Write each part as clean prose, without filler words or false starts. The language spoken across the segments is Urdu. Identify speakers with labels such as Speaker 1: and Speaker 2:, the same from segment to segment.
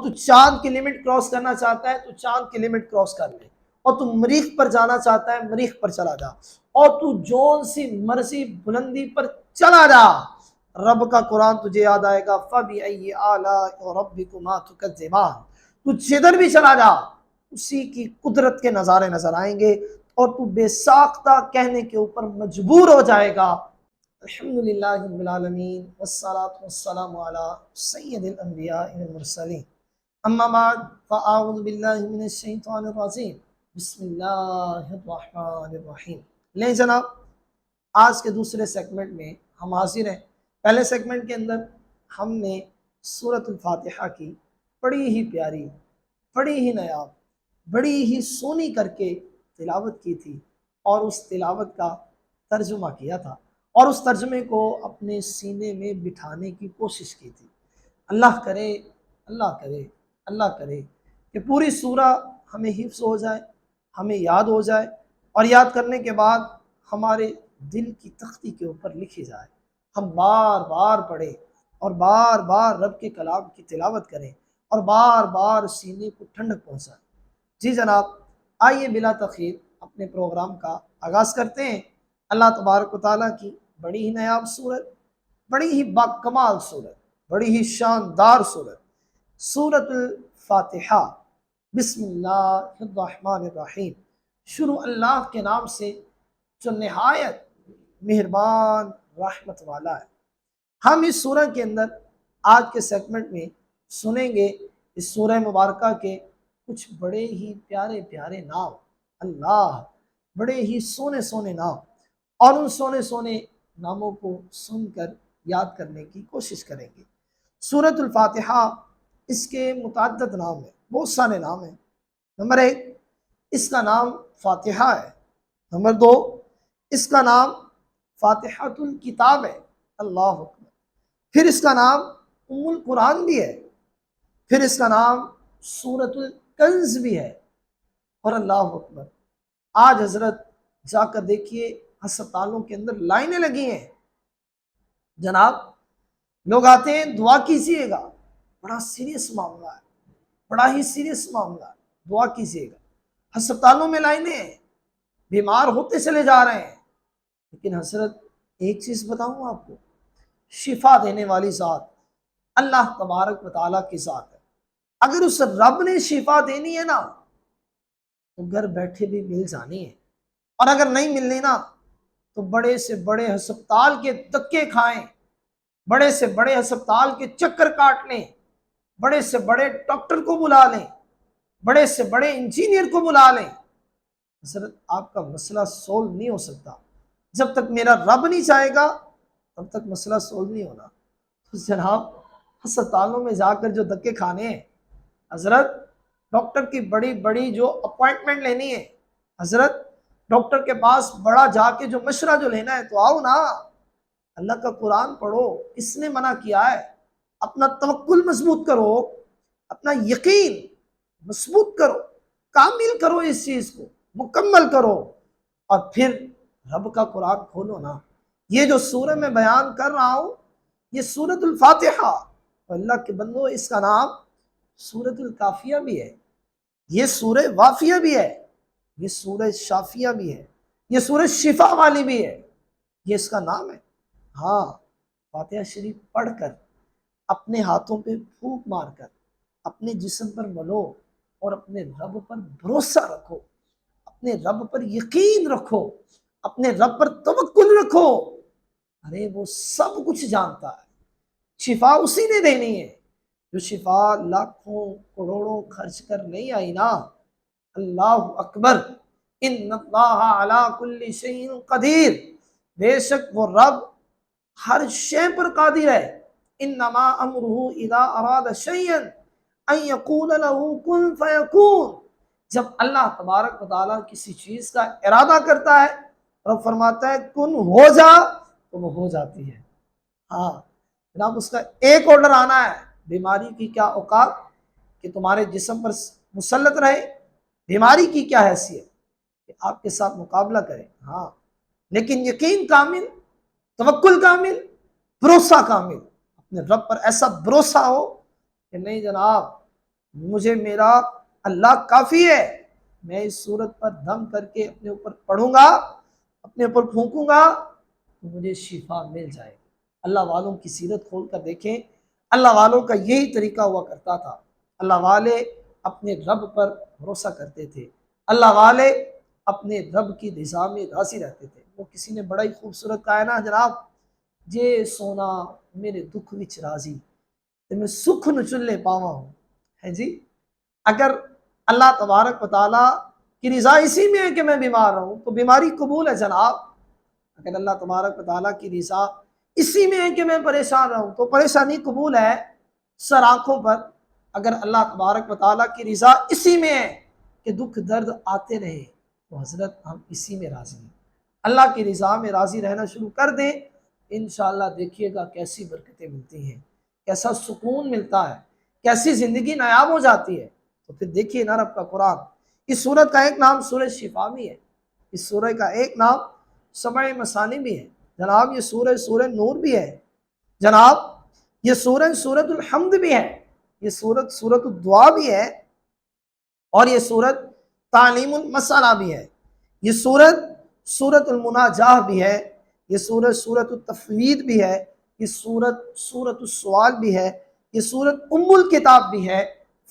Speaker 1: تو چاند کی لمٹ کراس کرنا چاہتا ہے تو چاند کی لمٹ کراس کر لے، اور تو مریخ پر جانا چاہتا ہے مریخ پر چلا جا، اور تو جون سی مرضی بلندی پر چلا جا، رب کا قرآن تجھے یاد آئے گا، فَبِأَيِّ آلَاءِ رَبِّكُمَا تُكَذِّبَانِ، تو جدھر بھی چلا جا اسی کی قدرت کے نظارے نظر آئیں گے، اور تو بے ساختہ کہنے کے اوپر مجبور ہو جائے گا۔ الحمدللہ رب العالمین والصلاة والسلام علی سید الانبیاء والمرسلین، اما بعد فاعوذ باللہ من الشیطان الرجیم، بسم اللہ الرحمن الرحیم۔ لیں جناب، آج کے دوسرے سیگمنٹ میں ہم حاضر ہیں۔ پہلے سیگمنٹ کے اندر ہم نے سورۃ الفاتحہ کی بڑی ہی پیاری، بڑی ہی نایاب، بڑی ہی سونی کر کے تلاوت کی تھی، اور اس تلاوت کا ترجمہ کیا تھا، اور اس ترجمے کو اپنے سینے میں بٹھانے کی کوشش کی تھی۔ اللہ کرے، اللہ کرے، اللہ کرے کہ پوری سورہ ہمیں حفظ ہو جائے، ہمیں یاد ہو جائے، اور یاد کرنے کے بعد ہمارے دل کی تختی کے اوپر لکھی جائے، ہم بار بار پڑھیں اور بار بار رب کے کلام کی تلاوت کریں، اور بار بار سینے کو ٹھنڈک پہنچائیں۔ جی جناب، آئیے بلا تاخیر اپنے پروگرام کا آغاز کرتے ہیں۔ اللہ تبارک و تعالیٰ کی بڑی ہی نایاب صورت، بڑی ہی باکمال صورت، بڑی ہی شاندار صورت، سورۃ الفاتحہ۔ بسم اللہ الرحمن الرحیم، شروع اللہ کے نام سے جو نہایت مہربان رحمت والا ہے۔ ہم اس سورہ کے اندر آج کے سیگمنٹ میں سنیں گے اس سورہ مبارکہ کے کچھ بڑے ہی پیارے پیارے نام، اللہ، بڑے ہی سونے سونے نام، اور ان سونے سونے ناموں کو سن کر یاد کرنے کی کوشش کریں گے۔ سورۃ الفاتحہ، اس کے متعدد نام ہیں، بہت سارے نام ہیں۔ نمبر 1، اس کا نام فاتحہ ہے۔ نمبر 2، اس کا نام فاتحۃ الکتاب ہے، اللہ اکبر۔ پھر اس کا نام ام القرآن بھی ہے، پھر اس کا نام سورۃ الکنز بھی ہے، اور اللہ اکبر، آج حضرت جا کر دیکھیے ہسپتالوں کے اندر لائنیں لگی ہیں جناب، لوگ آتے ہیں دعا کیجیے گا، بڑا سیریس معاملہ ہے، بڑا ہی سیریس معاملہ ہے، دعا کیجیے گا۔ ہسپتالوں میں لائنیں ہیں، بیمار ہوتے چلے جا رہے ہیں، لیکن حضرت ایک چیز بتاؤں آپ کو، شفا دینے والی ذات اللہ تبارک و تعالیٰ کی ذات ہے۔ اگر اس رب نے شفا دینی ہے نا تو گھر بیٹھے بھی مل جانی ہے، اور اگر نہیں ملنی نا تو بڑے سے بڑے ہسپتال کے دھکے کھائیں، بڑے سے بڑے ہسپتال کے چکر کاٹ لیں، بڑے سے بڑے ڈاکٹر کو بلا لیں، بڑے سے بڑے انجینئر کو بلا لیں، حضرت آپ کا مسئلہ سولو نہیں ہو سکتا۔ جب تک میرا رب نہیں چاہے گا تب تک مسئلہ سولو نہیں ہونا۔ تو جناب، ہسپتالوں میں جا کر جو دھکے کھانے ہیں، حضرت ڈاکٹر کی بڑی بڑی جو اپوائنٹمنٹ لینی ہے، حضرت ڈاکٹر کے پاس بڑا جا کے جو مشورہ جو لینا ہے، تو آؤ نا، اللہ کا قرآن پڑھو، اس نے منع کیا ہے۔ اپنا توکل مضبوط کرو، اپنا یقین مضبوط کرو، کامل کرو، اس چیز کو مکمل کرو، اور پھر رب کا قرآن کھولو نا۔ یہ جو سورہ میں بیان کر رہا ہوں، یہ سورۃ الفاتحہ، اللہ کے بندو، اس کا نام سورۃ الکافیہ بھی ہے، یہ سورہ وافیہ بھی ہے، یہ سورہ شافیہ بھی ہے، یہ سورہ شفا والی بھی ہے، یہ اس کا نام ہے۔ ہاں، فاتحہ شریف پڑھ کر اپنے ہاتھوں پہ پھونک مار کر اپنے جسم پر ملو، اور اپنے رب پر بھروسہ رکھو، اپنے رب پر یقین رکھو، اپنے رب پر توکل رکھو۔ ارے وہ سب کچھ جانتا ہے، شفا اسی نے دینی ہے، جو شفا لاکھوں کروڑوں خرچ کر نہیں آئی نا۔ اللہ اکبر، ان اللہ علی کل شیء قدیر، بے شک وہ رب ہر شے پر قادر ہے۔ انما امرہ اذا اراد شیئا ان یقول له کن فیکون، جب اللہ تبارک و تعالیٰ کسی چیز کا ارادہ کرتا ہے اور فرماتا ہے کن ہو جا، تو وہ ہو جاتی ہے۔ ہاں جناب، اس کا ایک آرڈر آنا ہے۔ بیماری کی کیا اوقات کہ تمہارے جسم پر مسلط رہے، بیماری کی کیا حیثیت کہ آپ کے ساتھ مقابلہ کرے، ہاں، لیکن یقین کامل، توکل کامل، بھروسہ کامل، اپنے رب پر ایسا بھروسہ ہو کہ نہیں جناب، مجھے میرا اللہ کافی ہے، میں اس صورت پر دم کر کے اپنے اوپر پڑھوں گا، اپنے اوپر پھونکوں گا تو مجھے شفا مل جائے گی۔ اللہ والوں کی سیرت کھول کر دیکھیں، اللہ والوں کا یہی طریقہ ہوا کرتا تھا۔ اللہ والے اپنے رب پر بھروسہ کرتے تھے، اللہ والے اپنے رب کی رضا میں راضی رہتے تھے۔ وہ کسی نے بڑا ہی خوبصورت کہا ہے نا جناب، جے سونا میرے دکھ وچ راضی تے میں سکھ نو چلے پاواں ہوں، ہے جی۔ اگر اللہ تبارک و تعالیٰ کی رضا اسی میں ہے کہ میں بیمار رہوں تو بیماری قبول ہے جناب۔ اگر اللہ تبارک و تعالیٰ کی رضا اسی میں ہے کہ میں پریشان رہوں تو پریشانی قبول ہے سر آنکھوں پر۔ اگر اللہ تبارک و تعالیٰ کی رضا اسی میں ہے کہ دکھ درد آتے رہے تو حضرت ہم اسی میں راضی ہیں۔ اللہ کی رضا میں راضی رہنا شروع کر دیں، انشاءاللہ دیکھیے گا کیسی برکتیں ملتی ہیں، کیسا سکون ملتا ہے، کیسی زندگی نایاب ہو جاتی ہے۔ تو پھر دیکھیے نا رب کا قرآن، اس سورت کا ایک نام سورہ شفا بھی ہے، اس سورہ کا ایک نام سبع مثانی بھی ہے جناب، یہ سورہ نور بھی ہے جناب، یہ سورت الحمد بھی ہے، یہ سورت الدعا بھی ہے، اور یہ سورت تعلیم المسالہ بھی ہے، یہ سورت المناجاہ بھی ہے، یہ سورت التفوید بھی ہے، یہ سورت السوال بھی ہے، یہ سورت ام الکتاب بھی ہے،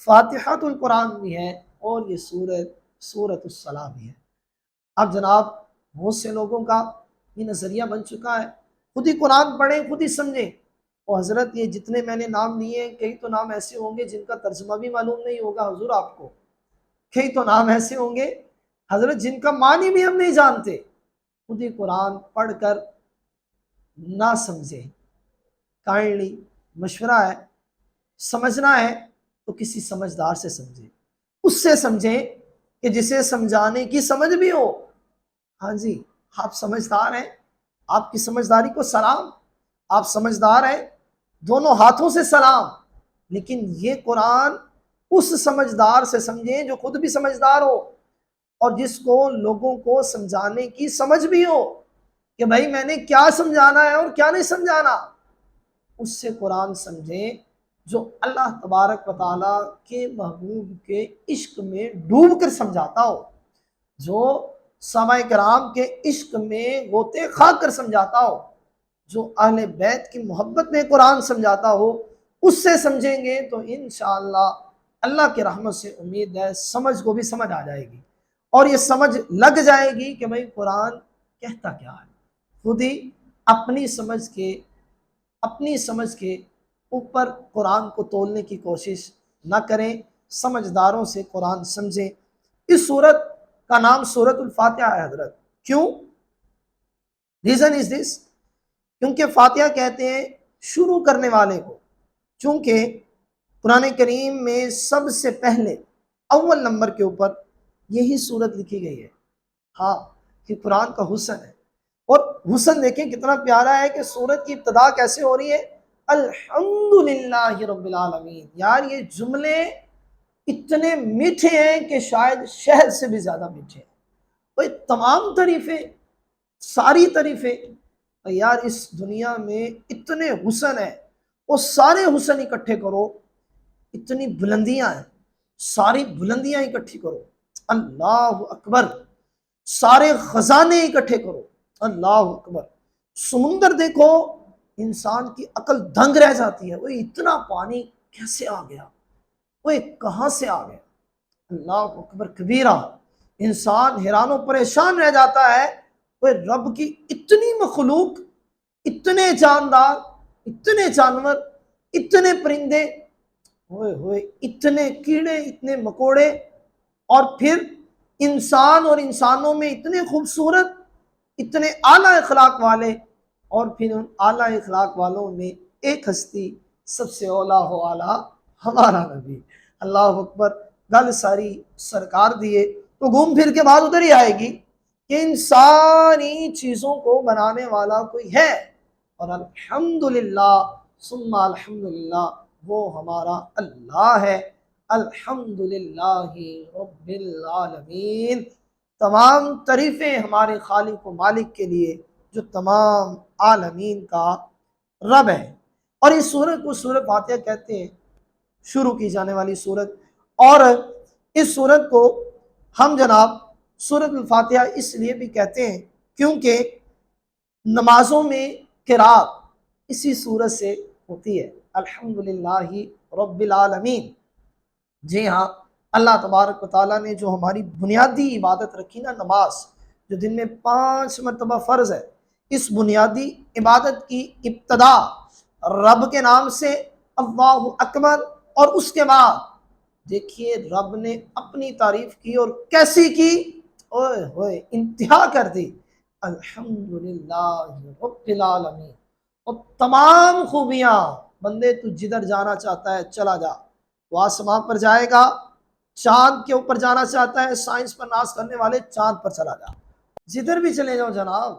Speaker 1: فاتحۃ القرآن بھی ہے، اور یہ سورت الصلاح بھی ہے۔ اب جناب بہت سے لوگوں کا یہ نظریہ بن چکا ہے، خود ہی قرآن پڑھیں خود ہی سمجھیں، اور حضرت یہ جتنے میں نے نام لیے کئی تو نام ایسے ہوں گے جن کا ترجمہ بھی معلوم نہیں ہوگا حضور آپ کو، کئی تو نام ایسے ہوں گے حضرت جن کا معنی بھی ہم نہیں جانتے۔ خود ہی قرآن پڑھ کر نہ سمجھیں، کائنڈلی مشورہ ہے، سمجھنا ہے تو کسی سمجھدار سے سمجھیں، اس سے سمجھیں کہ جسے سمجھانے کی سمجھ بھی ہو۔ ہاں جی، آپ سمجھدار ہیں، آپ کی سمجھداری کو سلام، آپ سمجھدار ہیں، دونوں ہاتھوں سے سلام، لیکن یہ قرآن اس سمجھدار سے سمجھیں جو خود بھی سمجھدار ہو، اور جس کو لوگوں کو سمجھانے کی سمجھ بھی ہو کہ بھائی میں نے کیا سمجھانا ہے اور کیا نہیں سمجھانا، اس سے قرآن سمجھیں جو اللہ تبارک و تعالیٰ کے محبوب کے عشق میں ڈوب کر سمجھاتا ہو، جو صحابہ کرام کے عشق میں غوطے خاک کر سمجھاتا ہو، جو اہل بیت کی محبت میں قرآن سمجھاتا ہو، اس سے سمجھیں گے تو انشاءاللہ اللہ کی رحمت سے امید ہے سمجھ کو بھی سمجھ آ جائے گی، اور یہ سمجھ لگ جائے گی کہ بھئی قرآن کہتا کیا ہے۔ خود ہی اپنی سمجھ کے اوپر قرآن کو تولنے کی کوشش نہ کریں، سمجھداروں سے قرآن سمجھیں۔ اس سورت کا نام سورت الفاتحہ ہے حضرت، کیوں؟ ریزن از دس، کیونکہ فاتحہ کہتے ہیں شروع کرنے والے کو، چونکہ قرآن کریم میں سب سے پہلے اول نمبر کے اوپر یہی سورت لکھی گئی ہے۔ ہاں، کہ قرآن کا حسن ہے، اور حسن دیکھیں کتنا پیارا ہے کہ سورت کی ابتدا کیسے ہو رہی ہے، الحمدللہ رب العالمین۔ یار یہ جملے اتنے میٹھے ہیں کہ شاید شہد سے بھی زیادہ میٹھے ہیں، تو تمام تعریفیں، ساری تعریفیں، یار اس دنیا میں اتنے حسن ہیں، وہ سارے حسن اکٹھے کرو، اتنی بلندیاں ہیں، ساری بلندیاں اکٹھی کرو، اللہ اکبر، سارے خزانے اکٹھے کرو، اللہ اکبر۔ سمندر دیکھو، انسان کی عقل دنگ رہ جاتی ہے، وہ اتنا پانی کیسے آ گیا، وہ کہاں سے آ گیا، اللہ اکبر کبیرہ۔ انسان حیران و پریشان رہ جاتا ہے، وہ رب کی اتنی مخلوق، اتنے جاندار، اتنے جانور، اتنے پرندے، ہوئے ہوئے اتنے کیڑے، اتنے مکوڑے، اور پھر انسان اور انسانوں میں اتنے خوبصورت، اتنے اعلیٰ اخلاق والے، اور پھر ان اعلیٰ اخلاق والوں میں ایک ہستی سب سے اولا ہو اعلیٰ ہمارا نبی، اللہ اکبر۔ گل ساری سرکار دیے تو گھوم پھر کے بعد ادھر ہی آئے گی کہ ان ساری چیزوں کو بنانے والا کوئی ہے، اور الحمدللہ ثم الحمدللہ وہ ہمارا اللہ ہے، الحمدللہ رب العالمین۔ تمام تعریفیں ہمارے خالق و مالک کے لیے جو تمام عالمین کا رب ہے۔ اور اس سورت کو سورۃ فاتحہ کہتے ہیں، شروع کی جانے والی سورت، اور اس صورت کو ہم جناب سورۃ الفاتحہ اس لیے بھی کہتے ہیں کیونکہ نمازوں میں قرات اسی صورت سے ہوتی ہے، الحمدللہ رب العالمین۔ جی ہاں، اللہ تبارک و تعالیٰ نے جو ہماری بنیادی عبادت رکھی نا، نماز جو دن میں 5 مرتبہ فرض ہے، اس بنیادی عبادت کی ابتدا رب کے نام سے، اللہ اکبر، اور اس کے بعد دیکھیے رب نے اپنی تعریف کی اور کیسی کی، اوئے ہوئے انتہا کر دی، الحمدللہ رب العالمین۔ اور تمام خوبیاں، بندے تو جدھر جانا چاہتا ہے چلا جا، وہ آسمان پر جائے گا، چاند کے اوپر جانا چاہتا ہے، سائنس پر ناز کرنے والے چاند پر چلا جا، جدھر بھی چلے جاؤ جناب،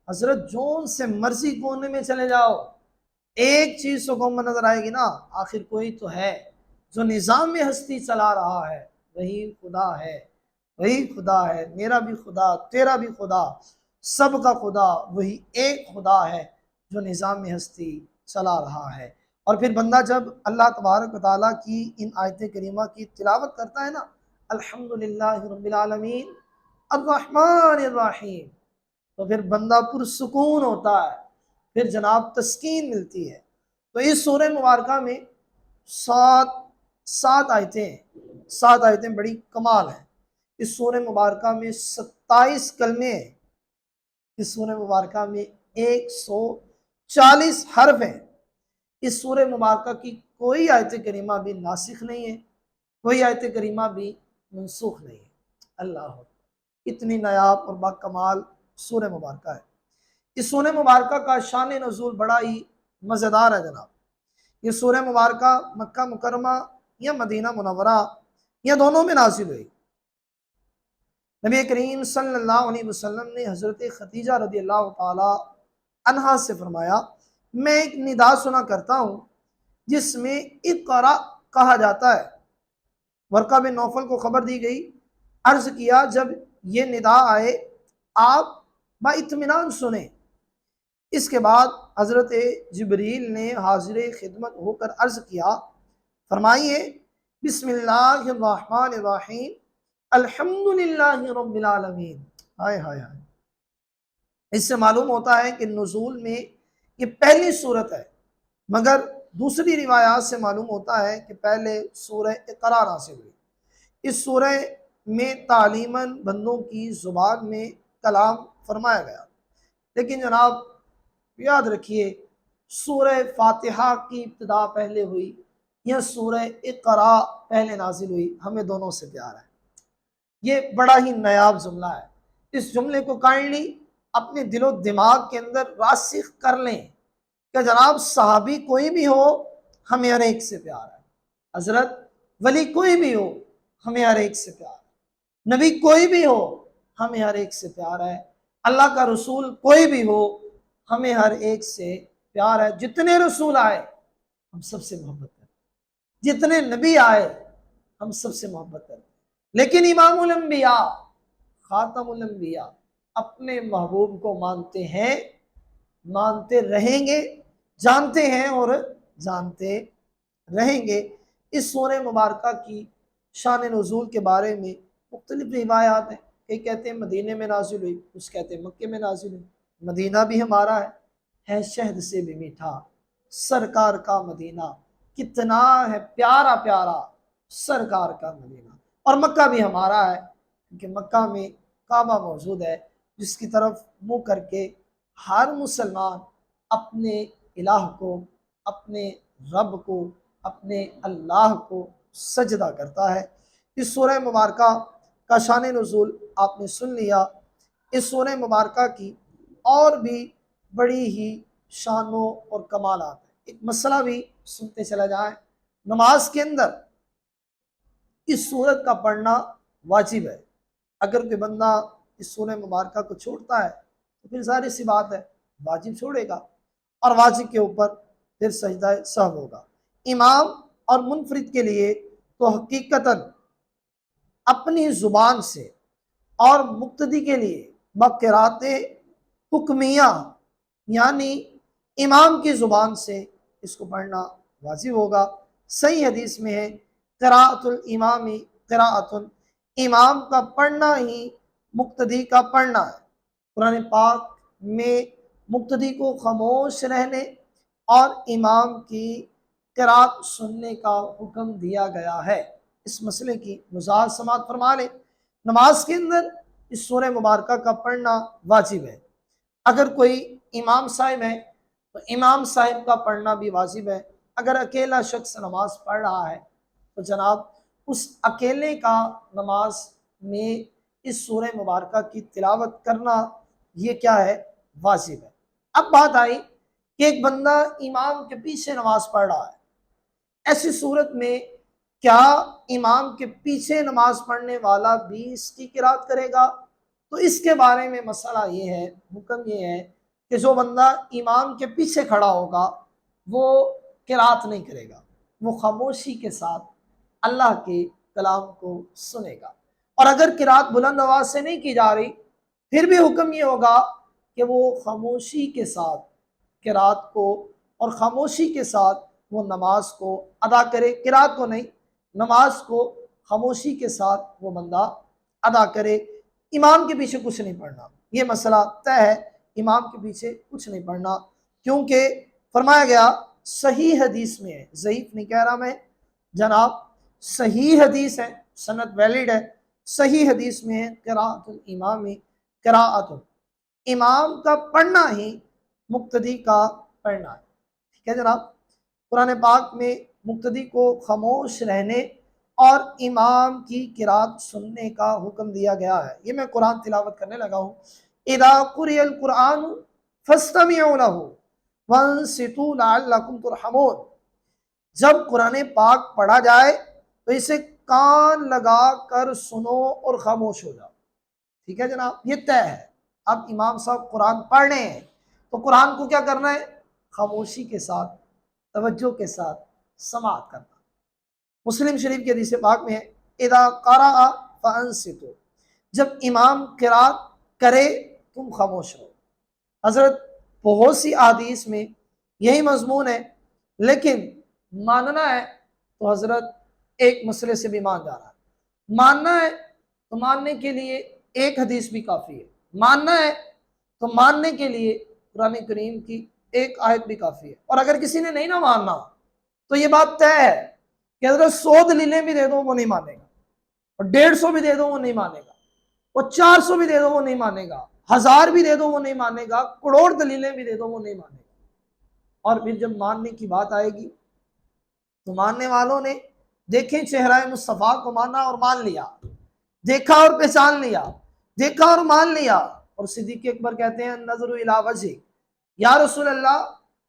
Speaker 1: حضرت جون سے مرضی کونے میں چلے جاؤ، ایک چیز تو قوم میں نظر آئے گی نا، آخر کوئی تو ہے جو نظام میں ہستی چلا رہا ہے، وہی خدا ہے، وہی خدا ہے، میرا بھی خدا، تیرا بھی خدا، سب کا خدا وہی ایک خدا ہے جو نظام میں ہستی چلا رہا ہے۔ اور پھر بندہ جب اللہ تبارک و تعالیٰ کی ان آیت کریمہ کی تلاوت کرتا ہے نا، الحمدللہ رب العالمین الرحمن الرحیم، تو پھر بندہ پرسکون ہوتا ہے، پھر جناب تسکین ملتی ہے۔ تو اس سورہ مبارکہ میں سات آیتیں ہیں، 7 آیتیں بڑی کمال ہیں۔ اس سورہ مبارکہ میں 27 کلمے ہیں، اس سورہ مبارکہ میں 140 حرف ہیں۔ اس سورہ مبارکہ کی کوئی آیت کریمہ بھی ناسخ نہیں ہے، کوئی آیت کریمہ بھی منسوخ نہیں ہے۔ اللہ، اتنی نایاب اور باکمال سورہ مبارکہ ہے۔ اس سورہ مبارکہ کا شان نزول بڑا ہی مزیدار ہے جناب۔ یہ سورہ مبارکہ مکہ مکرمہ یا مدینہ منورہ یا دونوں میں نازل ہوئی۔ نبی کریم صلی اللہ علیہ وسلم نے حضرت خدیجہ رضی اللہ تعالی عنہا سے فرمایا، میں ایک ندا سنا کرتا ہوں جس میں اقرا کہا جاتا ہے۔ ورقہ بن نوفل کو خبر دی گئی، عرض کیا جب یہ ندا آئے آپ با اطمینان سنیں۔ اس کے بعد حضرت جبریل نے حاضر خدمت ہو کر عرض کیا، فرمائیے بسم اللہ الرحمن الرحیم الحمدللہ رب العالمین۔ ہائے ہائے ہائے، اس سے معلوم ہوتا ہے کہ نزول میں یہ پہلی صورت ہے، مگر دوسری روایات سے معلوم ہوتا ہے کہ پہلے سورہ اقرا نازل ہوئی۔ اس سورہ میں تعلیماً بندوں کی زبان میں کلام فرمایا گیا، لیکن جناب یاد رکھیے سورہ فاتحہ کی ابتدا پہلے ہوئی یا سورہ اقرا پہلے نازل ہوئی، ہمیں دونوں سے پیار ہے۔ یہ بڑا ہی نایاب جملہ ہے، اس جملے کو کائنڈلی اپنے دل و دماغ کے اندر راسخ کر لیں کہ جناب صحابی کوئی بھی ہو ہمیں ہر ایک سے پیار ہے، حضرت ولی کوئی بھی ہو ہمیں ہر ایک سے پیار ہے، نبی کوئی بھی ہو ہمیں ہر ایک سے پیار ہے، اللہ کا رسول کوئی بھی ہو ہمیں ہر ایک سے پیار ہے۔ جتنے رسول آئے ہم سب سے محبت کرتے، جتنے نبی آئے ہم سب سے محبت کرتے، لیکن امام الانبیاء خاتم الانبیاء اپنے محبوب کو مانتے ہیں، مانتے رہیں گے، جانتے ہیں اور جانتے رہیں گے۔ اس سورہ مبارکہ کی شان نزول کے بارے میں مختلف روایات ہیں، کئی کہتے ہیں مدینے میں نازل ہوئی، کچھ کہتے ہیں مکے میں نازل ہوئی۔ مدینہ بھی ہمارا ہے شہد سے بھی میٹھا سرکار کا مدینہ، کتنا ہے پیارا پیارا سرکار کا مدینہ۔ اور مکہ بھی ہمارا ہے کیونکہ مکہ میں کعبہ موجود ہے، جس کی طرف منہ کر کے ہر مسلمان اپنے الہ کو، اپنے رب کو، اپنے اللہ کو سجدہ کرتا ہے۔ اس سورہ مبارکہ کا شان نزول آپ نے سن لیا۔ اس سورہ مبارکہ کی اور بھی بڑی ہی شانوں اور کمالات ہیں، ایک مسئلہ بھی سنتے چلا جائیں۔ نماز کے اندر اس سورت کا پڑھنا واجب ہے، اگر کوئی بندہ اس سورہ مبارکہ کو چھوڑتا ہے تو پھر ظاہر سی بات ہے واجب چھوڑے گا، اور واجب کے اوپر پھر سجدہ سہو ہوگا۔ امام اور منفرد کے لیے تو حقیقتاً اپنی زبان سے، اور مقتدی کے لیے بقرات حکمیہ یعنی امام کی زبان سے اس کو پڑھنا واجب ہوگا۔ صحیح حدیث میں ہے قراءۃ الامام قراءۃ، امام کا پڑھنا ہی مقتدی کا پڑھنا ہے۔ قرآن پاک میں مقتدی کو خاموش رہنے اور امام کی قرات سننے کا حکم دیا گیا ہے۔ اس مسئلے کی وضاحت سماعت فرما لیں۔ نماز کے اندر اس سورہ مبارکہ کا پڑھنا واجب ہے۔ اگر کوئی امام صاحب ہے تو امام صاحب کا پڑھنا بھی واجب ہے۔ اگر اکیلا شخص نماز پڑھ رہا ہے تو جناب اس اکیلے کا نماز میں اس سورہ مبارکہ کی تلاوت کرنا یہ کیا ہے؟ واجب ہے۔ اب بات آئی کہ ایک بندہ امام کے پیچھے نماز پڑھ رہا ہے، ایسی صورت میں کیا امام کے پیچھے نماز پڑھنے والا بھی اس کی قرات کرے گا؟ تو اس کے بارے میں مسئلہ یہ ہے، حکم یہ ہے کہ جو بندہ امام کے پیچھے کھڑا ہوگا وہ قرات نہیں کرے گا، وہ خاموشی کے ساتھ اللہ کے کلام کو سنے گا۔ اور اگر قرات بلند آواز سے نہیں کی جا رہی پھر بھی حکم یہ ہوگا کہ وہ خاموشی کے ساتھ قرات کو اور خاموشی کے ساتھ وہ نماز کو ادا کرے، قرات کو نہیں، نماز کو خاموشی کے ساتھ وہ بندہ ادا کرے۔ امام کے پیچھے کچھ نہیں پڑھنا، یہ مسئلہ طے ہے، امام کے پیچھے کچھ نہیں پڑھنا، کیونکہ فرمایا گیا صحیح حدیث میں ہے، ضعیف نہیں کہہ رہا میں جناب، صحیح حدیث ہے، سند ویلڈ ہے، صحیح حدیث میں ہے قراءۃ الامام قراءۃ، امام کا پڑھنا ہی مقتدی کا پڑھنا ہے۔ ٹھیک ہے جناب، قرآن پاک میں مقتدی کو خاموش رہنے اور امام کی قرات سننے کا حکم دیا گیا ہے۔ یہ میں قرآن تلاوت کرنے لگا ہوں۔ اذا قرئ القرآن فاستمعوا له وانصتوا لعلکم ترحمون، جب قرآن پاک پڑھا جائے تو اسے کان لگا کر سنو اور خاموش ہو جاؤ۔ ٹھیک ہے جناب، یہ طے ہے۔ اب امام صاحب قرآن پڑھ رہے ہیں تو قرآن کو کیا کرنا ہے؟ خاموشی کے ساتھ، توجہ کے ساتھ سماعت کرنا۔ مسلم شریف کی حدیث پاک میں ہے اذا قرأ فانصتوا، جب امام قرات کرے تم خاموش ہو۔ حضرت بہت سی احادیث میں یہی مضمون ہے، لیکن ماننا ہے تو حضرت ایک مسئلے سے بھی مان جا رہا ہے۔ ماننا ہے تو ماننے کے لیے ایک حدیث بھی کافی ہے، ماننا ہے تو ماننے کے لیے قرآن کریم کی ایک آیت بھی کافی ہے۔ اور اگر کسی نے نہیں نہ ماننا تو یہ بات طے ہے کہ حضرت 100 دلیلیں بھی دے دو وہ نہیں مانے گا، اور 150 بھی دے دو وہ نہیں مانے گا، اور 400 بھی دے دو وہ نہیں مانے گا، 1000 بھی دے دو وہ نہیں مانے گا، کروڑ دلیلیں بھی دے دو وہ نہیں مانے گا۔ اور پھر جب ماننے کی بات آئے گی تو ماننے والوں نے دیکھیں چہرہ مصطفیٰ کو مانا اور مان لیا، دیکھا اور پہچان لیا، دیکھا اور مان لیا۔ اور صدیق اکبر کہتے ہیں نظر الی وجہ، یا رسول اللہ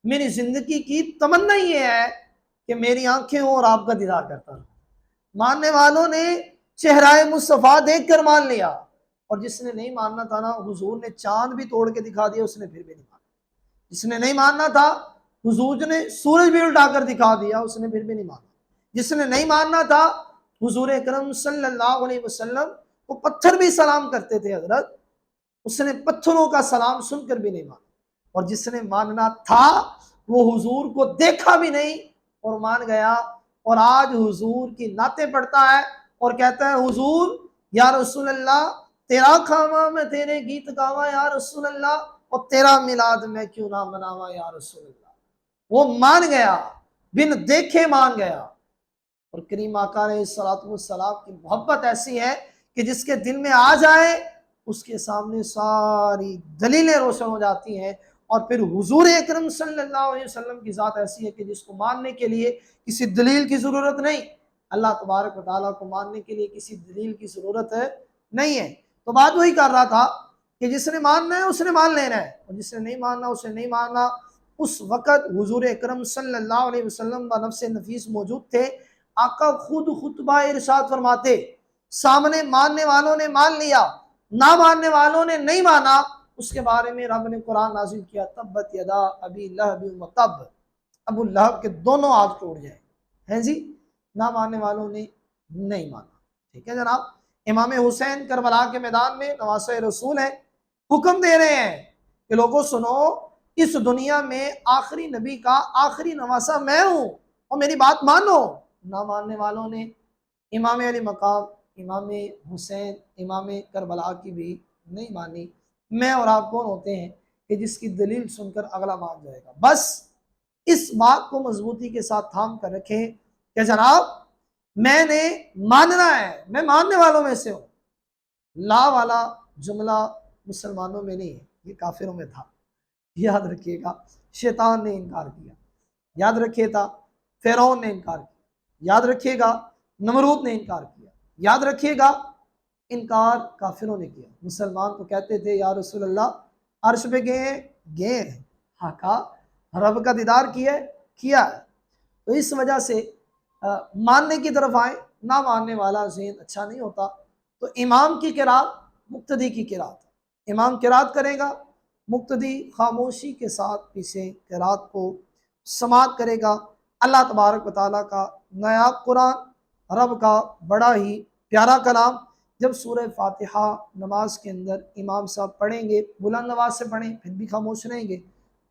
Speaker 1: میری زندگی کی تمنا یہ ہے کہ میری آنکھیں ہوں اور آپ کا دیدار کرتا ہوں۔ ماننے والوں نے چہرہ مصطفیٰ دیکھ کر مان لیا، اور جس نے نہیں ماننا تھا نا، حضور نے چاند بھی توڑ کے دکھا دیا اس نے پھر بھی نہیں مانا۔ جس نے نہیں ماننا تھا حضور نے سورج بھی الٹا کر دکھا دیا اس نے پھر بھی نہیں مانا۔ جس نے نہیں ماننا تھا حضور اکرم صلی اللہ علیہ وسلم کو پتھر بھی سلام کرتے تھے حضرت، اس نے پتھروں کا سلام سن کر بھی نہیں مانا۔ اور جس نے ماننا تھا وہ حضور کو دیکھا بھی نہیں اور مان گیا، اور آج حضور کی نعتیں پڑھتا ہے اور کہتا ہے حضور یا رسول اللہ تیرا کھاوا میں تیرے گیت گاوا یا رسول اللہ، اور تیرا میلاد میں کیوں نہ مناوا یا رسول اللہ۔ وہ مان گیا، بن دیکھے مان گیا۔ اور کریم آقا علیہ الصلوۃ والسلام کی محبت ایسی ہے کہ جس کے دل میں آ جائے اس کے سامنے ساری دلیلیں روشن ہو جاتی ہیں۔ اور پھر حضور اکرم صلی اللہ علیہ وسلم کی ذات ایسی ہے کہ جس کو ماننے کے لیے کسی دلیل کی ضرورت نہیں، اللہ تبارک و تعالیٰ کو ماننے کے لیے کسی دلیل کی ضرورت نہیں ہے۔ تو بات وہی کر رہا تھا کہ جس نے ماننا ہے اس نے مان لینا ہے، اور جس نے نہیں ماننا اسے نہیں ماننا۔ اس وقت حضور اکرم صلی اللہ علیہ وسلم و نفس نفیس موجود تھے، آقا خود خطبہ ارشاد فرماتے، سامنے ماننے والوں نے مان لیا، نہ ماننے والوں نے نہیں مانا، اس کے بارے میں رب نے قرآن نازل کیا تبت یدا ابی لہب و تب، ابو لہب کے دونوں ہاتھ ٹوٹ جائیں ہیں جی، نہ ماننے والوں نے نہیں مانا۔ ٹھیک ہے جناب، امام حسین کربلا کے میدان میں نواسہ رسول ہیں، حکم دے رہے ہیں کہ لوگوں سنو، اس دنیا میں آخری نبی کا آخری نواسہ میں ہوں اور میری بات مانو۔ نہ ماننے والوں نے امام علی مقام، امام حسین، امام کربلا کی بھی نہیں مانی۔ میں اور آپ کون ہوتے ہیں کہ جس کی دلیل سن کر اگلا مان جائے گا؟ بس اس بات کو مضبوطی کے ساتھ تھام کر رکھیں کہ جناب میں نے ماننا ہے، میں ماننے والوں میں سے ہوں۔ لا والا جملہ مسلمانوں میں نہیں ہے، یہ کافروں میں تھا، یاد رکھیے گا۔ شیطان نے انکار کیا، یاد رکھیے تھا، فرعون نے انکار کیا، یاد رکھیے گا، نمرود نے انکار کیا، یاد رکھیے گا، انکار کافروں نے کیا۔ مسلمان تو کہتے تھے یا رسول اللہ عرش پہ گئے ہیں، ہاں کہا رب کا دیدار کیا ہے۔ تو اس وجہ سے ماننے کی طرف آئیں، نہ ماننے والا ذہن اچھا نہیں ہوتا۔ تو امام کی قرات مقتدی کی قرات، امام قرات کرے گا، مقتدی خاموشی کے ساتھ پیچھے قرات کو سماعت کرے گا۔ اللہ تبارک و تعالیٰ کا نایاب قرآن، رب کا بڑا ہی پیارا کلام، جب سورہ فاتحہ نماز کے اندر امام صاحب پڑھیں گے، بلند آواز سے پڑھیں پھر بھی خاموش رہیں گے،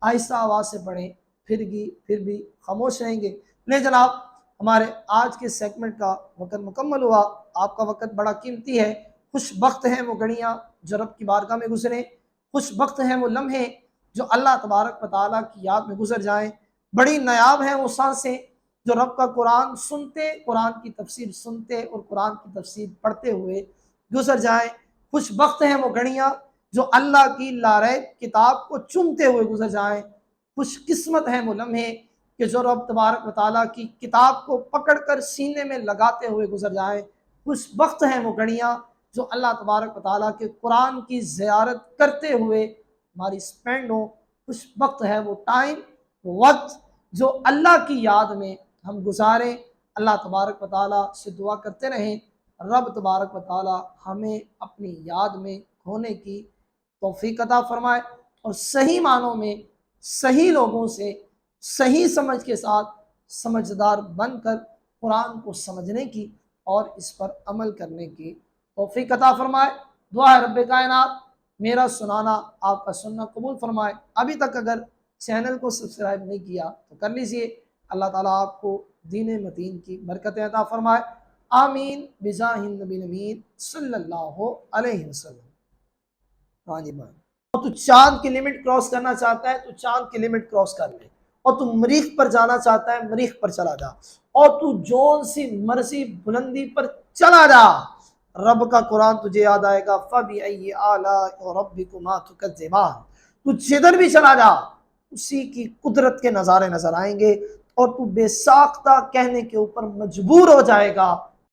Speaker 1: آہستہ آواز سے پڑھیں پھر بھی خاموش رہیں گے۔ لے جناب، ہمارے آج کے سیگمنٹ کا وقت مکمل ہوا۔ آپ کا وقت بڑا قیمتی ہے، خوش بخت ہیں وہ گھڑیاں جو رب کی بارگاہ میں گزریں، خوش بخت ہیں وہ لمحے جو اللہ تبارک و تعالیٰ کی یاد میں گزر جائیں، بڑی نایاب ہیں وہ سانسیں جو رب کا قرآن سنتے، قرآن کی تفسیر سنتے اور قرآن کی تفسیر پڑھتے ہوئے گزر جائیں، خوش بخت ہیں وہ گھڑیاں جو اللہ کی لاریب کتاب کو چومتے ہوئے گزر جائیں، خوش قسمت ہیں وہ لمحے کہ جو رب تبارک و تعالیٰ کی کتاب کو پکڑ کر سینے میں لگاتے ہوئے گزر جائیں، خوش بخت ہیں وہ گھڑیاں جو اللہ تبارک و تعالیٰ کے قرآن کی زیارت کرتے ہوئے ہماری سپینڈ ہوں، خوش بخت ہے وہ ٹائم، وقت جو اللہ کی یاد میں ہم گزاریں۔ اللہ تبارک و تعالیٰ سے دعا کرتے رہیں رب تبارک و تعالیٰ ہمیں اپنی یاد میں کھونے کی توفیق عطا فرمائے، اور صحیح معنوں میں صحیح لوگوں سے صحیح سمجھ کے ساتھ سمجھدار بن کر قرآن کو سمجھنے کی اور اس پر عمل کرنے کی توفیق عطا فرمائے۔ دعا ہے رب کائنات میرا سنانا آپ کا سننا قبول فرمائے۔ ابھی تک اگر چینل کو سبسکرائب نہیں کیا تو کر لیجئے۔ اللہ تعالیٰ آپ کو دین متین کی برکتیں عطا فرمائے، آمین بجاہ النبی الامین صلی اللہ علیہ وسلم۔ ہاں جی بھائی، اور تو چاند کی لمٹ کراس کرنا چاہتا ہے تو چاند کی لمٹ کراس کر لے، اور تو مریخ پر جانا چاہتا ہے مریخ پر چلا جا، اور تو جون سی مرضی بلندی پر چلا جا، رب کا قرآن تجھے یاد آئے گا۔ فَبِأَيِّ آلَاءِ رَبِّكُمَا تُكَذِّبَانِ، تو جدھر بھی چلا جا اسی کی قدرت کے نظارے نظر آئیں گے، اور تو بے ساختہ کہنے کے اوپر مجبور ہو جائے گا